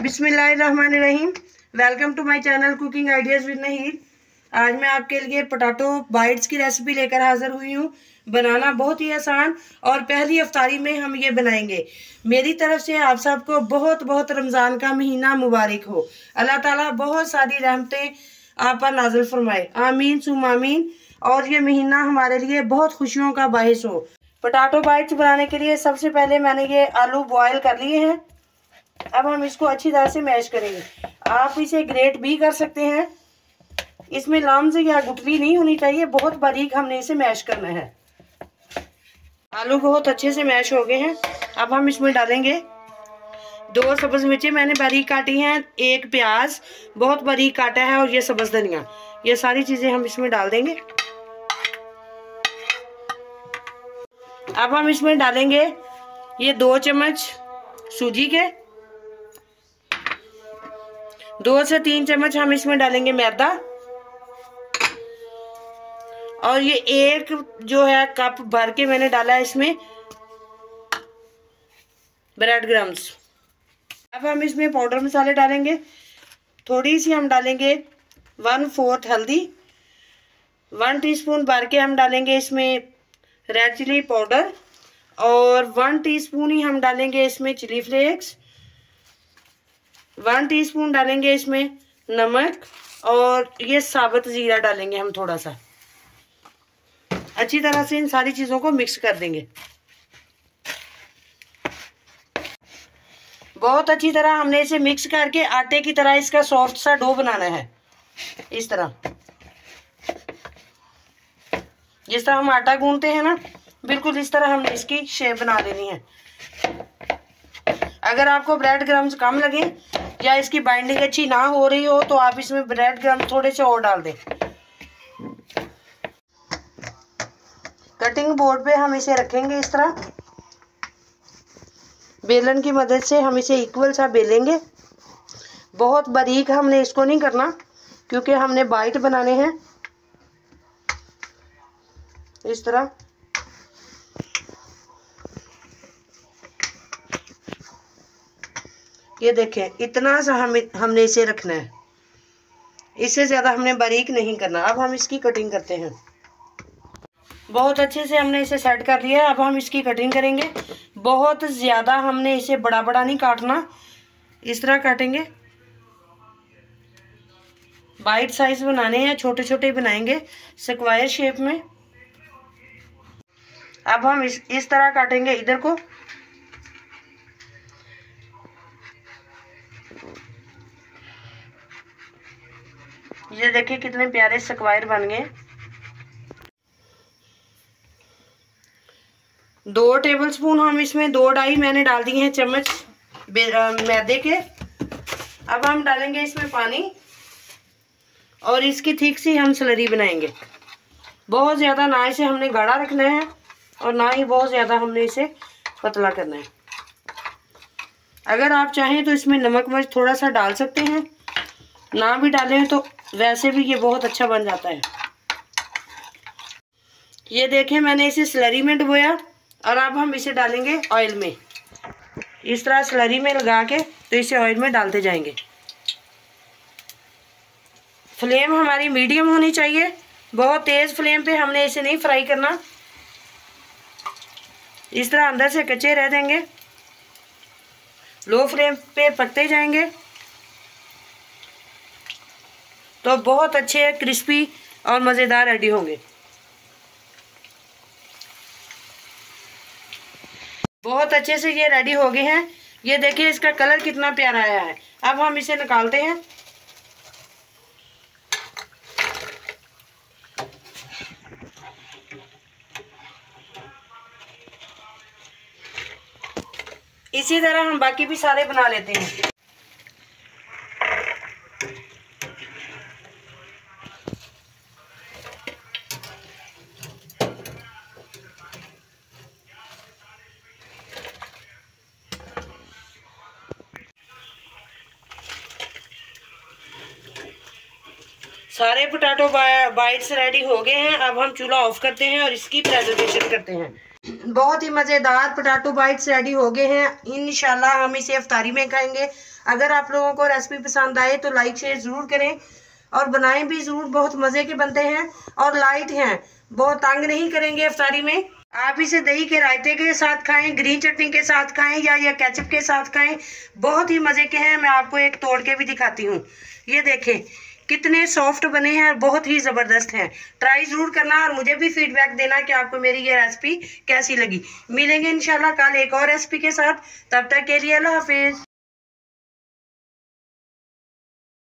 बिस्मिल्लाहिर्रहमानिर्रहीम। Welcome to my channel cooking ideas with Naheed. आज मैं आपके लिए पोटैटो बाइट्स की रेसिपी लेकर हाजिर हुई हूँ। बनाना बहुत ही आसान और पहली इफ्तारी में हम ये बनाएंगे। मेरी तरफ से आप सबको बहुत बहुत रमज़ान का महीना मुबारक हो। अल्लाह ताला बहुत सारी रहमतें आप पर नाज़िल फरमाए, आमीन सुम आमीन। और ये महीना हमारे लिए बहुत खुशियों का बाहिस हो। पोटैटो बाइट्स बनाने के लिए सबसे पहले मैंने ये आलू बॉयल कर लिए हैं। अब हम इसको अच्छी तरह से मैश करेंगे। आप इसे ग्रेट भी कर सकते हैं। इसमें लम्स या गुठली नहीं होनी चाहिए, बहुत बारीक हमने इसे मैश करना है। आलू बहुत अच्छे से मैश हो गए हैं। अब हम इसमें डालेंगे 2 सब्ज़ मिर्चें मैंने बारीक काटी हैं, 1 प्याज बहुत बारीक काटा है, और ये सब्ज़ धनिया। ये सारी चीज़ें हम इसमें डाल देंगे। अब हम इसमें डालेंगे ये 2 चम्मच सूजी के, 2 से 3 चम्मच हम इसमें डालेंगे मैदा, और ये 1 जो है कप भर के मैंने डाला है इसमें ब्रेड क्रम्स। अब हम इसमें पाउडर मसाले डालेंगे। थोड़ी सी हम डालेंगे 1/4 हल्दी, 1 टीस्पून भर के हम डालेंगे इसमें रेड चिली पाउडर, और 1 टीस्पून ही हम डालेंगे इसमें चिली फ्लेक्स, 1 टीस्पून डालेंगे इसमें नमक, और ये साबुत जीरा डालेंगे हम थोड़ा सा। अच्छी तरह से इन सारी चीज़ों को मिक्स कर देंगे। बहुत अच्छी तरह हमने इसे मिक्स करके आटे की तरह इसका सॉफ्ट सा डो बनाना है। इस तरह, जिस तरह हम आटा गूंथते हैं ना, बिल्कुल इस तरह हमने इसकी शेप बना लेनी है। अगर आपको ब्रेड क्रम्स कम लगे या इसकी बाइंडिंग अच्छी ना हो रही हो तो आप इसमें ब्रेड क्रम्स थोड़े से और डाल दें। कटिंग बोर्ड पे हम इसे रखेंगे इस तरह। बेलन की मदद से हम इसे इक्वल सा बेलेंगे। बहुत बारीक हमने इसको नहीं करना, क्योंकि हमने बाइट बनाने हैं। इस तरह ये देखें, इतना सा हमने इसे रखना है। इससे ज़्यादा हमने बारीक नहीं करना। अब हम इसकी कटिंग करते हैं। बहुत अच्छे से हमने इसे सेट कर लिया। अब हम इसकी कटिंग करेंगे। बहुत ज़्यादा हमने इसे बड़ा बड़ा नहीं काटना, इस तरह काटेंगे। बाइट साइज बनाने हैं, छोटे छोटे बनाएंगे स्क्वायर शेप में। अब हम इस तरह काटेंगे इधर को। ये देखिए कितने प्यारे स्क्वायर बन गए। 2 टेबलस्पून हम इसमें 2-2.5 मैंने डाल दिए हैं चम्मच मैदे के। अब हम डालेंगे इसमें पानी, और इसकी थिक सी हम स्लरी बनाएंगे। बहुत ज़्यादा ना इसे हमने गाढ़ा रखना है, और ना ही बहुत ज़्यादा हमने इसे पतला करना है। अगर आप चाहें तो इसमें नमक मिर्च थोड़ा सा डाल सकते हैं, ना भी डालें तो वैसे भी ये बहुत अच्छा बन जाता है। ये देखें, मैंने इसे स्लरी में डुबोया, और अब हम इसे डालेंगे ऑयल में। इस तरह स्लरी में लगा के तो इसे ऑयल में डालते जाएंगे। फ्लेम हमारी मीडियम होनी चाहिए, बहुत तेज़ फ्लेम पे हमने इसे नहीं फ्राई करना। इस तरह अंदर से कच्चे रह देंगे। लो फ्लेम पे पकते जाएंगे तो बहुत अच्छे क्रिस्पी और मज़ेदार रेडी होंगे। बहुत अच्छे से ये रेडी हो गए हैं। ये देखिए इसका कलर कितना प्यारा आया है। अब हम इसे निकालते हैं। इसी तरह हम बाकी भी सारे बना लेते हैं। सारे पोटैटो बाइट्स रेडी हो गए हैं। अब हम चूल्हा ऑफ करते हैं और इसकी प्रेजेंटेशन करते हैं। बहुत ही मज़ेदार पोटैटो बाइट्स रेडी हो गए हैं। इंशाल्लाह हम इसे इफ्तारी में खाएंगे। अगर आप लोगों को रेसिपी पसंद आए तो लाइक शेयर ज़रूर करें और बनाएं भी ज़रूर। बहुत मज़े के बनते हैं और लाइट हैं, बहुत तंग नहीं करेंगे इफ्तारी में। आप इसे दही के रायते के साथ खाएं, ग्रीन चटनी के साथ खाएं या केचप के साथ खाएं। बहुत ही मज़े के हैं। मैं आपको एक तोड़ के भी दिखाती हूँ। ये देखें कितने सॉफ्ट बने हैं, बहुत ही ज़बरदस्त हैं। ट्राई ज़रूर करना और मुझे भी फीडबैक देना कि आपको मेरी ये रेसिपी कैसी लगी। मिलेंगे इंशाल्लाह कल एक और रेसिपी के साथ। तब तक के लिए अल्लाह हाफिज़।